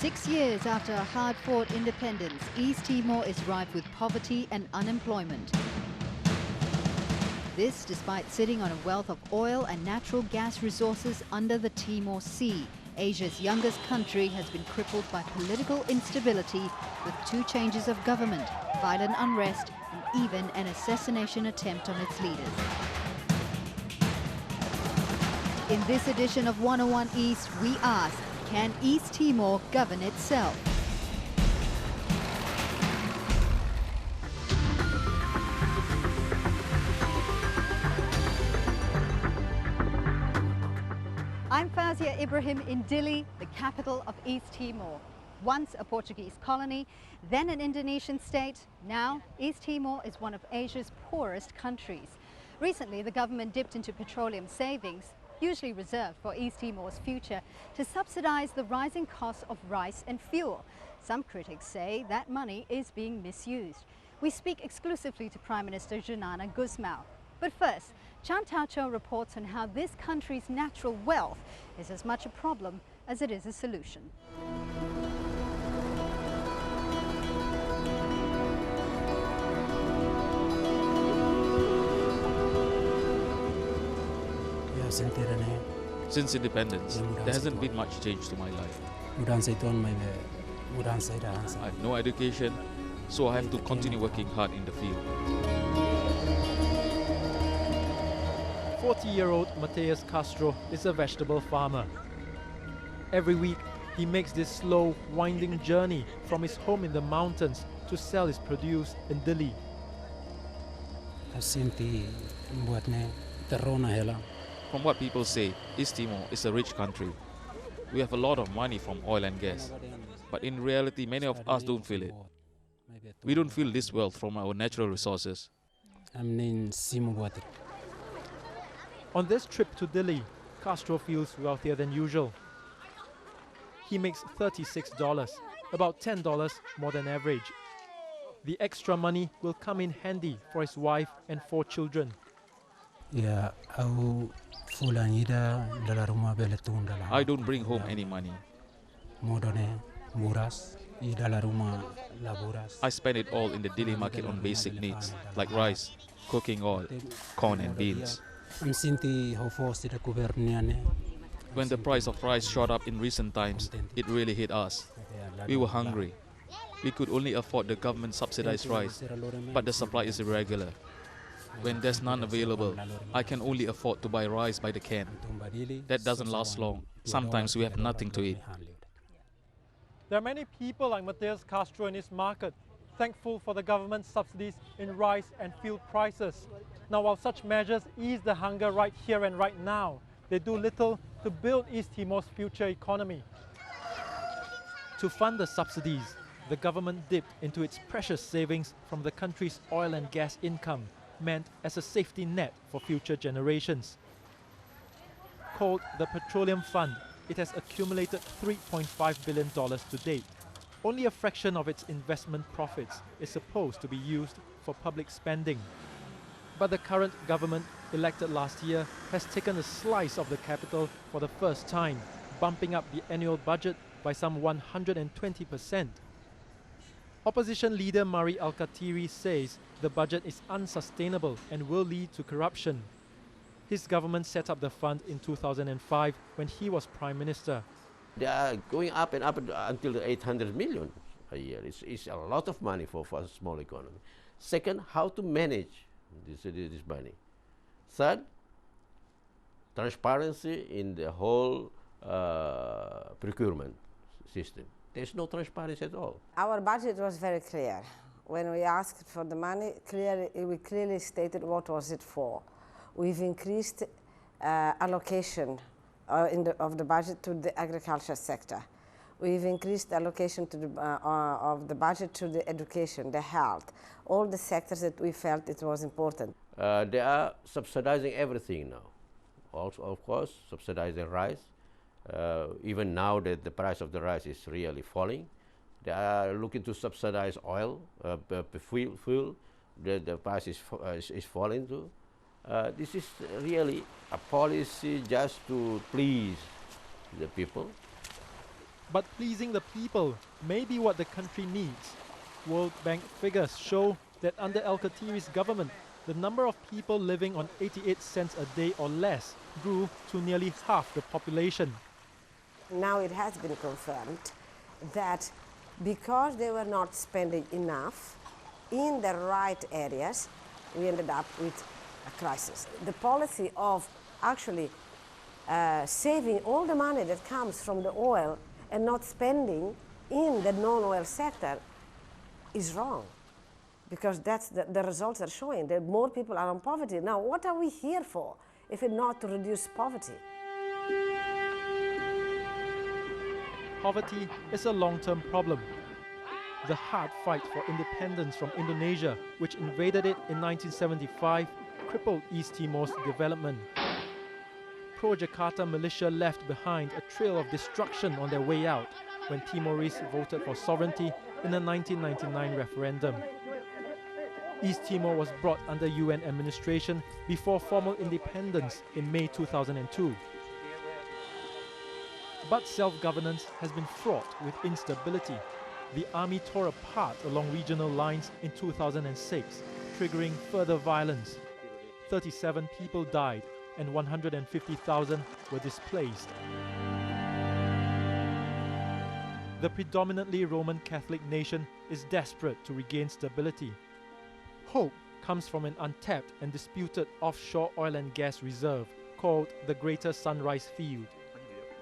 6 years after a hard-fought independence, East Timor is rife with poverty and unemployment. This despite sitting on a wealth of oil and natural gas resources under the Timor Sea. Asia's youngest country has been crippled by political instability with 2 changes of government, violent unrest and even an assassination attempt on its leaders. In this edition of 101 East, we ask, can East Timor govern itself? I'm Fauziah Ibrahim in Dili, the capital of East Timor. Once a Portuguese colony, then an Indonesian state, now East Timor is one of Asia's poorest countries. Recently, the government dipped into petroleum savings, usually reserved for East Timor's future, to subsidize the rising costs of rice and fuel. Some critics say that money is being misused. We speak exclusively to Prime Minister Xanana Gusmao. But first, Chan Tao Cho reports on how this country's natural wealth is as much a problem as it is a solution. Since independence, there hasn't been much change to my life. I have no education, so I have to continue working hard in the field. 40-year-old Mateus Castro is a vegetable farmer. Every week, he makes this slow, winding journey from his home in the mountains to sell his produce in Dili. From what people say, East Timor is a rich country. We have a lot of money from oil and gas. But in reality, many of us don't feel it. We don't feel this wealth from our natural resources. On this trip to Dili, Castro feels wealthier than usual. He makes $36, about $10 more than average. The extra money will come in handy for his wife and 4 children. I don't bring home any money. I spend it all in the Dili market on basic needs, like rice, cooking oil, corn and beans. When the price of rice shot up in recent times, it really hit us. We were hungry. We could only afford the government-subsidized rice, but the supply is irregular. When there's none available, I can only afford to buy rice by the can. That doesn't last long. Sometimes we have nothing to eat. There are many people like Mateus Castro in his market, thankful for the government subsidies in rice and fuel prices. Now, while such measures ease the hunger right here and right now, they do little to build East Timor's future economy. To fund the subsidies, the government dipped into its precious savings from the country's oil and gas income, meant as a safety net for future generations. Called the Petroleum Fund, it has accumulated $3.5 billion to date. Only a fraction of its investment profits is supposed to be used for public spending. But the current government, elected last year, has taken a slice of the capital for the first time, bumping up the annual budget by some 120%. Opposition leader Mari ALKATIRI says the budget is unsustainable and will lead to corruption. His government set up the fund in 2005 when he was Prime Minister. They are going up and up until 800 million a year. It's a lot of money for a small economy. Second, how to manage this money. Third, transparency in the whole procurement system. There's no transparency at all. Our budget was very clear. When we asked for the money, we clearly stated what was it for. We've increased allocation of the budget to the agriculture sector. We've increased the allocation to of the budget to the education, the health, all the sectors that we felt it was important. They are subsidizing everything now. Also, of course, subsidizing rice. Even now that the price of the rice is really falling, they are looking to subsidize oil, fuel. The price is falling too. This is really a policy just to please the people. But pleasing the people may be what the country needs. World Bank figures show that under ALKATIRI's government, the number of people living on 88 cents a day or less grew to nearly half the population. Now it has been confirmed that because they were not spending enough in the right areas, we ended up with a crisis. The policy of actually saving all the money that comes from the oil and not spending in the non-oil sector is wrong, because that's the results are showing that more people are in poverty. Now, what are we here for if it's not to reduce poverty? Poverty is a long-term problem. The hard fight for independence from Indonesia, which invaded it in 1975, crippled East Timor's development. Pro-Jakarta militia left behind a trail of destruction on their way out when Timorese voted for sovereignty in the 1999 referendum. East Timor was brought under UN administration before formal independence in May 2002. But self-governance has been fraught with instability. The army tore apart along regional lines in 2006, triggering further violence. 37 people died and 150,000 were displaced. The predominantly Roman Catholic nation is desperate to regain stability. Hope comes from an untapped and disputed offshore oil and gas reserve called the Greater Sunrise Field.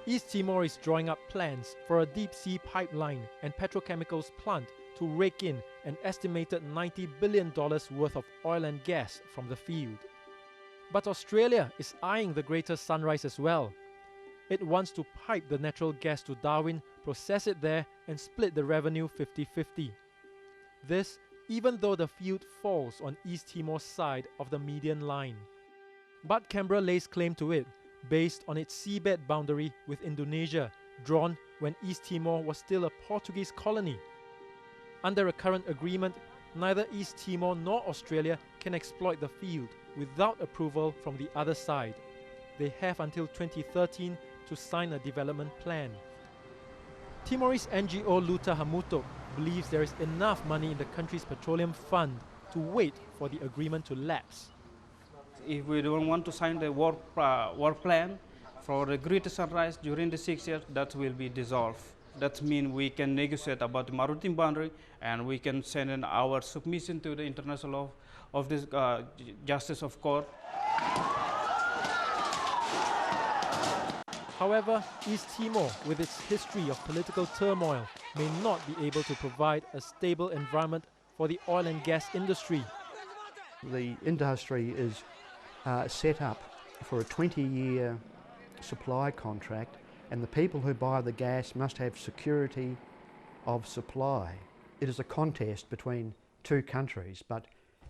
East Timor is drawing up plans for a deep-sea pipeline and petrochemicals plant to rake in an estimated $90 billion worth of oil and gas from the field. But Australia is eyeing the Greater Sunrise as well. It wants to pipe the natural gas to Darwin, process it there, and split the revenue 50-50. This, even though the field falls on East Timor's side of the median line. But Canberra lays claim to it, based on its seabed boundary with Indonesia, drawn when East Timor was still a Portuguese colony. Under a current agreement, neither East Timor nor Australia can exploit the field without approval from the other side. They have until 2013 to sign a development plan. Timorese NGO Luta Hamutok believes there is enough money in the country's petroleum fund to wait for the agreement to lapse. If we don't want to sign the war plan for the Greater Sunrise during the 6 years, that will be dissolved. That means we can negotiate about the maritime boundary, and we can send in our submission to the international law of this justice of court. However, East Timor, with its history of political turmoil, may not be able to provide a stable environment for the oil and gas industry. The industry is set up for a 20-year supply contract, and the people who buy the gas must have security of supply. It is a contest between two countries, but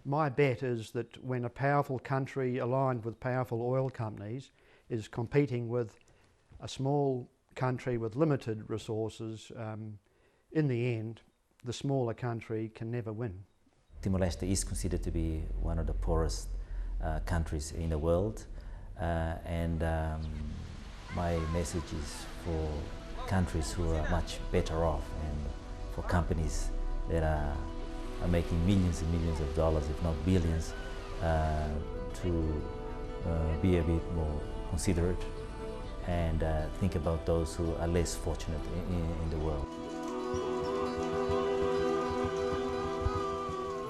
my bet is that when a powerful country aligned with powerful oil companies is competing with a small country with limited resources, in the end, the smaller country can never win. Timor-Leste is considered to be one of the poorest countries in the world, and my message is for countries who are much better off, and for companies that are making millions and millions of dollars, if not billions, to be a bit more considerate and think about those who are less fortunate in the world.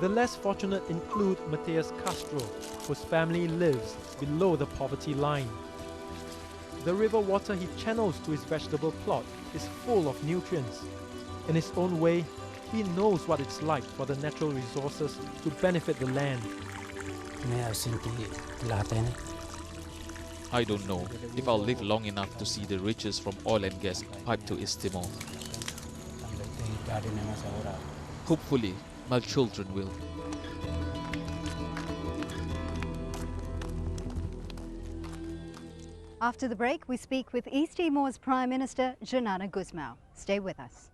The less fortunate include Matthias Castro, whose family lives below the poverty line. The river water he channels to his vegetable plot is full of nutrients. In his own way, he knows what it's like for the natural resources to benefit the land. I don't know if I'll live long enough to see the riches from oil and gas piped to East Timor. Hopefully, my children will. After the break, we speak with East Timor's Prime Minister, Xanana Gusmao. Stay with us.